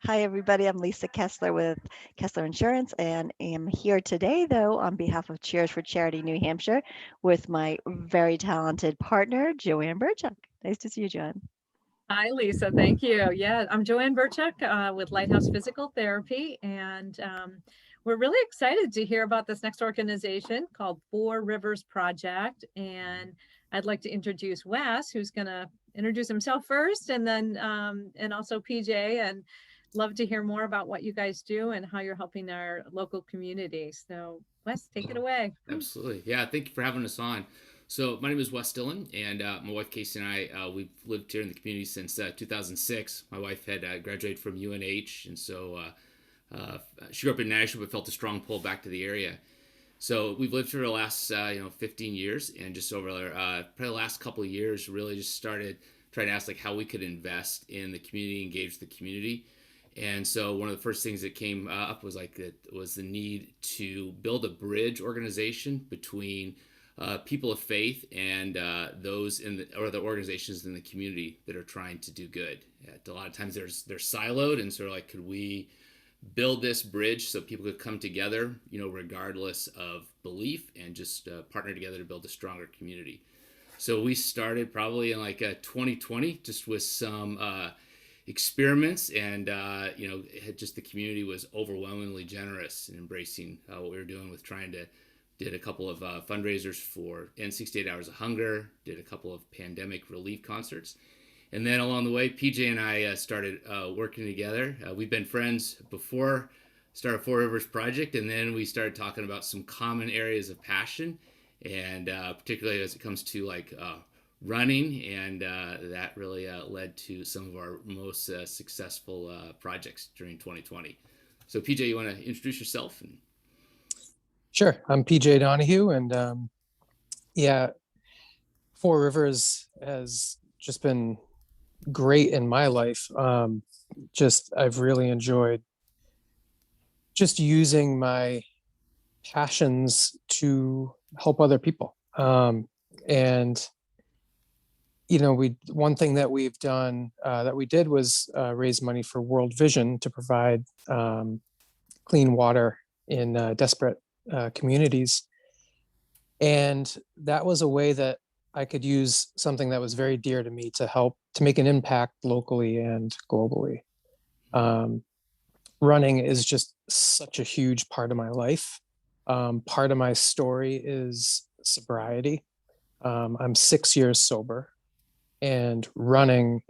Hi, everybody. I'm Lisa Kessler with Kessler Insurance, and am here today, though, on behalf of Cheers for Charity New Hampshire with my very talented partner, Joanne Burchuck. Nice to see you, Joanne. Hi, Lisa. Thank you. Yeah, I'm Joanne Burchuck with Lighthouse Physical Therapy, and we're really excited to hear about this next organization called Four Rivers Project. And I'd like to introduce Wes, who's going to introduce himself first, and then and also PJ, and love to hear more about what you guys do and how you're helping our local community. So, Wes, take it Oh, away. absolutely. Yeah, thank you for having us on. So, my name is Wes Dillon, and my wife Casey and I, we've lived here in the community since 2006. My wife had graduated from UNH, and so she grew up in Nashville but felt a strong pull back to the area. So, we've lived here the last 15 years, and just over probably the last couple of years, really just started trying to ask like how we could invest in the community, engage the community. And so one of the first things that came up was like it was the need to build a bridge organization between people of faith and those in the organizations in the community that are trying to do good. A lot of times they're siloed, and sort of like could we build this bridge so people could come together, regardless of belief, and just partner together to build a stronger community. So we started probably in like 2020, just with some experiments, and just the community was overwhelmingly generous in embracing what we were doing with trying to did a couple of fundraisers for End 68 Hours of Hunger, did a couple of pandemic relief concerts. And then along the way, PJ and I started working together. We've been friends before started Four Rivers Project, and then we started talking about some common areas of passion, and particularly as it comes to like running, and that really led to some of our most successful projects during 2020. So, PJ, you want to introduce yourself? Sure. I'm PJ Donahue, and yeah, Four Rivers has just been great in my life. I've really enjoyed just using my passions to help other people. And we one thing that we've done that we did was raise money for World Vision to provide clean water in desperate communities. And that was a way that I could use something that was very dear to me to help to make an impact locally and globally. Running is just such a huge part of my life. Part of my story is sobriety. I'm 6 years sober, and running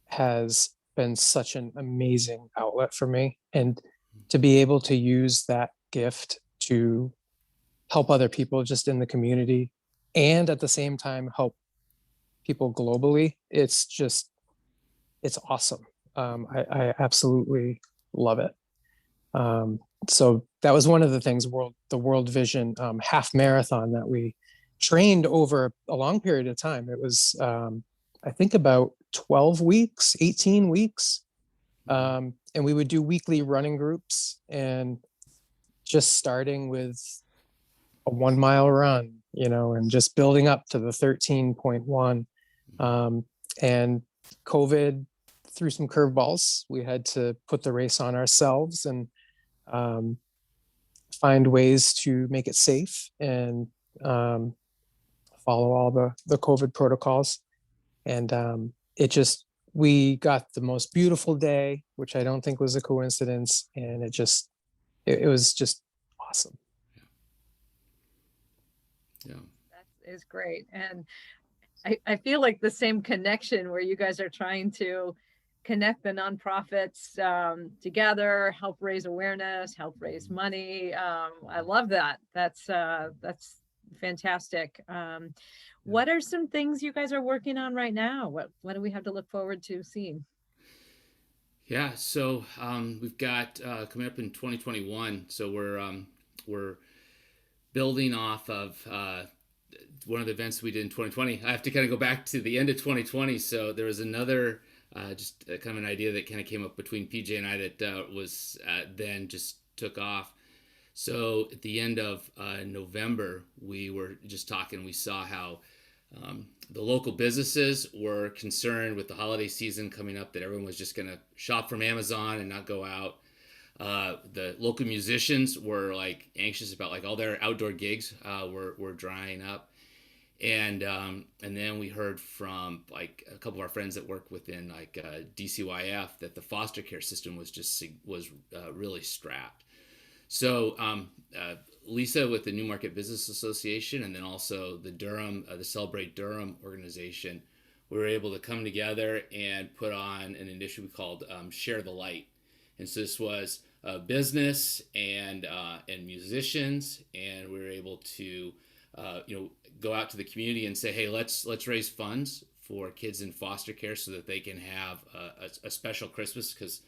has been such an amazing outlet for me. And to be able to use that gift to help other people just in the community, and at the same time help people globally, it's awesome. I absolutely love it. So that was one of the things, the World Vision half marathon that we trained over a long period of time. It was, I think, about 12 weeks, 18 weeks. And we would do weekly running groups, and just starting with a 1 mile run, and just building up to the 13.1. And COVID threw some curveballs. We had to put the race on ourselves and find ways to make it safe and follow all the COVID protocols. And we got the most beautiful day, which I don't think was a coincidence. And it was just awesome. Yeah. That is great. And I feel like the same connection where you guys are trying to connect the nonprofits together, help raise awareness, help raise money. I love that. That's fantastic. What are some things you guys are working on right now? What do we have to look forward to seeing? Yeah, so we've got coming up in 2021. So we're building off of one of the events we did in 2020. I have to kind of go back to the end of 2020. So there was another just kind of an idea that kind of came up between PJ and I that was then just took off. So at the end of November, we were just talking. We saw how The local businesses were concerned with the holiday season coming up that everyone was just going to shop from Amazon and not go out. The local musicians were like anxious about like all their outdoor gigs were drying up. And then we heard from like a couple of our friends that work within like DCYF that the foster care system was really strapped. So Lisa with the Newmarket Business Association, and then also the the Celebrate Durham organization, we were able to come together and put on an initiative called Share the Light. And so this was business and musicians, and we were able to go out to the community and say, hey, let's raise funds for kids in foster care so that they can have a special Christmas, because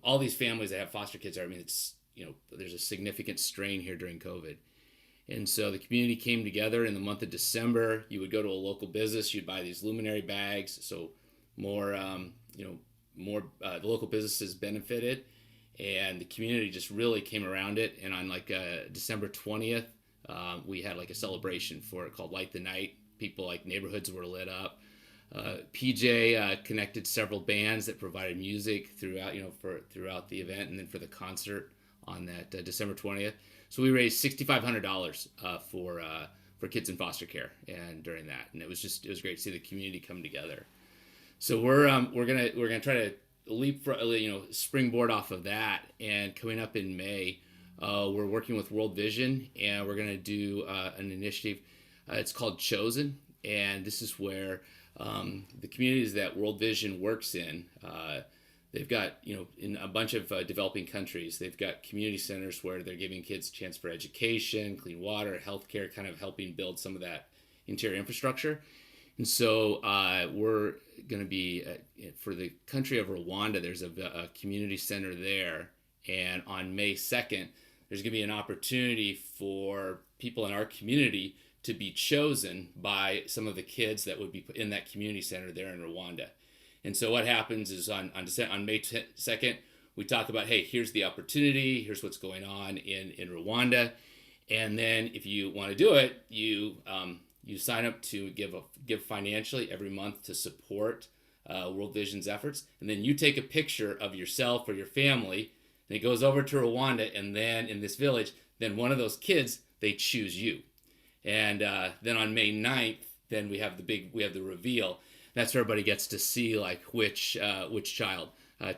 all these families that have foster kids it's there's a significant strain here during COVID. And so the community came together in the month of December. You would go to a local business, you'd buy these luminary bags, so more the local businesses benefited, and the community just really came around it. And on like December 20th, we had like a celebration for it called Light the Night. People, like neighborhoods were lit up. PJ connected several bands that provided music throughout the event, and then for the concert on that December 20th. So we raised $6,500 for kids in foster care, and during that, and it was great to see the community come together. So we're gonna try to springboard off of that, and coming up in May, we're working with World Vision, and we're gonna do an initiative. It's called Chosen, and this is where the communities that World Vision works in. They've got, in a bunch of developing countries, they've got community centers where they're giving kids a chance for education, clean water, healthcare, kind of helping build some of that interior infrastructure. And so we're going to be, for the country of Rwanda, there's a community center there. And on May 2nd, there's going to be an opportunity for people in our community to be chosen by some of the kids that would be in that community center there in Rwanda. And so what happens is on May 2nd, we talk about, hey, here's the opportunity, here's what's going on in Rwanda. And then if you want to do it, you sign up to give financially every month to support World Vision's efforts. And then you take a picture of yourself or your family, and it goes over to Rwanda. And then in this village, then one of those kids, they choose you. And then on May 9th, then we have the reveal. That's where everybody gets to see like which child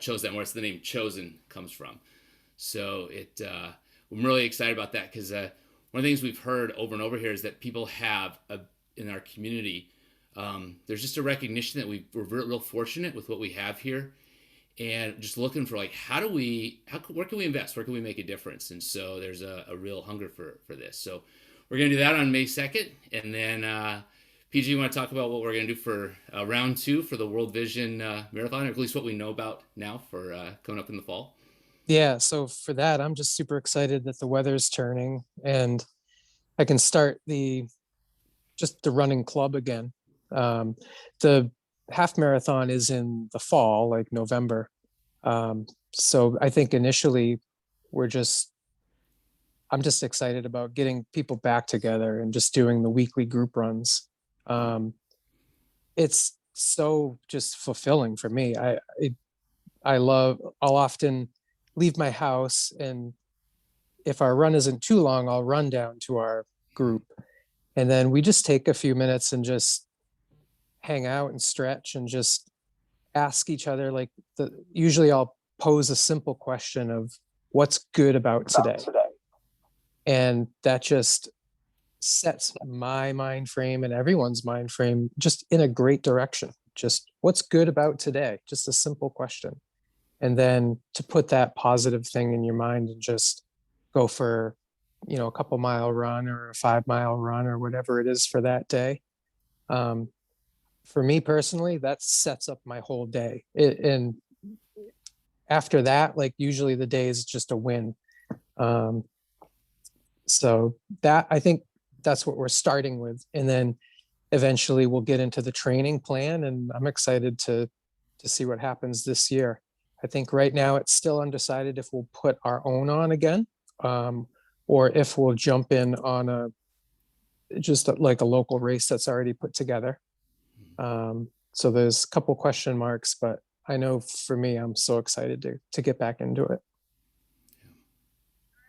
chose them, where the name Chosen comes from. So I'm really excited about that, because one of the things we've heard over and over here is that people have in our community, there's just a recognition that we're real fortunate with what we have here, and just looking for like where can we invest, where can we make a difference. And so there's a real hunger for this. So we're gonna do that on May 2nd, and then PG, you want to talk about what we're going to do for round 2 for the World Vision Marathon, or at least what we know about now for coming up in the fall? Yeah, so for that, I'm just super excited that the weather's turning and I can start the running club again. The half marathon is in the fall, like November. So I think initially I'm just excited about getting people back together and just doing the weekly group runs. It's so just fulfilling for me. I'll often leave my house, and if our run isn't too long, I'll run down to our group, and then we just take a few minutes and just hang out and stretch and just ask each other, like usually I'll pose a simple question of what's good about today. And that just sets my mind frame and everyone's mind frame just in a great direction. Just what's good about today? Just a simple question. And then to put that positive thing in your mind and just go for, a couple mile run or a 5 mile run or whatever it is for that day. For me personally, that sets up my whole day. And after that, like usually the day is just a win. So that, I think, that's what we're starting with, and then eventually we'll get into the training plan, and I'm excited to see what happens this year. I think right now it's still undecided if we'll put our own on again, or if we'll jump in on just like a local race that's already put together. So there's a couple question marks, but I know for me, I'm so excited to get back into it.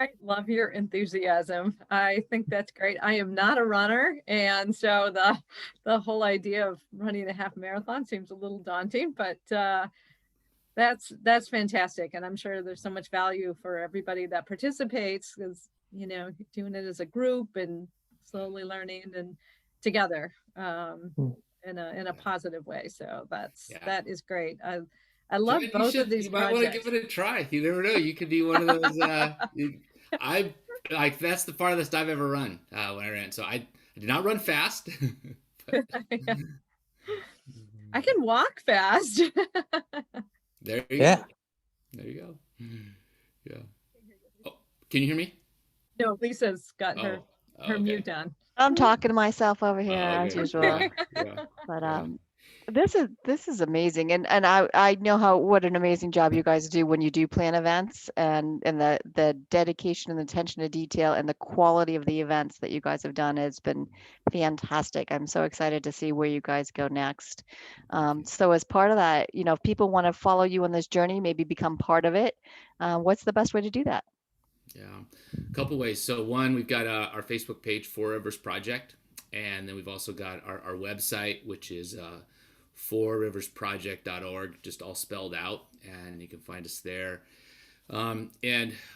I love your enthusiasm. I think that's great. I am not a runner, and so the whole idea of running a half marathon seems a little daunting, but that's fantastic, and I'm sure there's so much value for everybody that participates, because doing it as a group and slowly learning and together in a positive way. So that is great. I love Jen, both of these you might want to projects. give it a try. You never know. You could be one of those. I like that's the farthest I've ever run when I ran. So I did not run fast. I can walk fast. There you Yeah. go. There you go. Yeah. Oh, can you hear me? No, Lisa's got her okay. mute on. I'm talking to myself over here as Okay. usual. Yeah. But Yeah. this is amazing, and I know what an amazing job you guys do when you do plan events, and the dedication and the attention to detail and the quality of the events that you guys have done has been fantastic. I'm so excited to see where you guys go next. So as part of that, if people want to follow you on this journey, maybe become part of it, what's the best way to do that? Yeah, a couple ways. So one, we've got our Facebook page, Four Rivers Project, and then we've also got our website, which is fourriversproject.org, just all spelled out, and you can find us there. And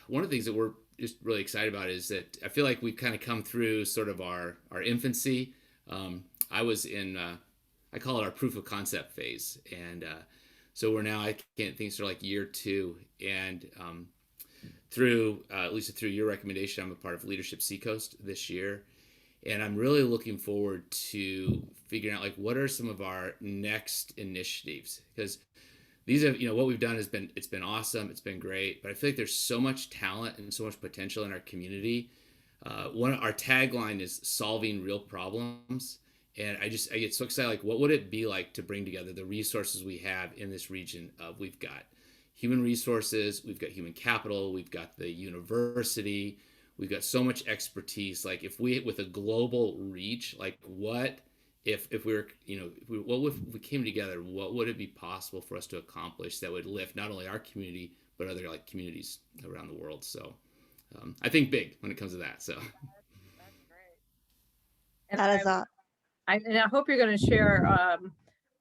one of the things that we're just really excited about is that I feel like we've kind of come through sort of our infancy. I was in, I call it our proof of concept phase, and so we're now, I can't think, sort of like year 2, and through Lisa, through your recommendation, I'm a part of Leadership Seacoast this year, and I'm really looking forward to figuring out like what are some of our next initiatives, because these have, what we've done it's been awesome, it's been great, but I feel like there's so much talent and so much potential in our community. Our tagline is solving real problems, and I get so excited, like what would it be like to bring together the resources we have in this region? We've got human resources, we've got human capital, we've got the university, we've got so much expertise. Like if we, with a global reach, like what if we were, what if we came together, what would it be possible for us to accomplish that would lift not only our community, but other like communities around the world? So I think big when it comes to that. So That's great. And That is I hope you're going to share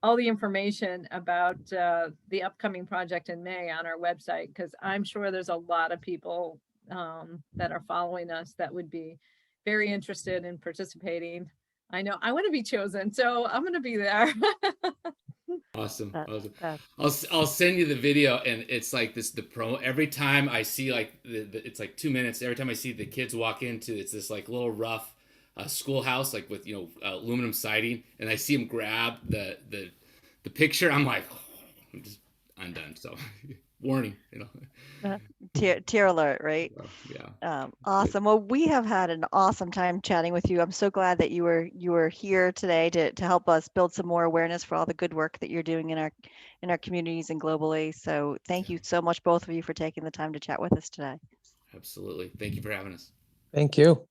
all the information about the upcoming project in May on our website, because I'm sure there's a lot of people that are following us that would be very interested in participating. I know I want to be chosen, so I'm going to be there. awesome. that- I'll send you the video, and it's like the promo. Every time I see like it's like 2 minutes. Every time I see the kids walk into, it's this like little rough schoolhouse, like with aluminum siding, and I see them grab the picture. I'm like, I'm done. So warning, Tier alert, right? Yeah. Awesome. Well, we have had an awesome time chatting with you. I'm so glad that you were here today to help us build some more awareness for all the good work that you're doing in our communities and globally. So thank you so much, both of you, for taking the time to chat with us today. Absolutely. Thank you for having us. Thank you.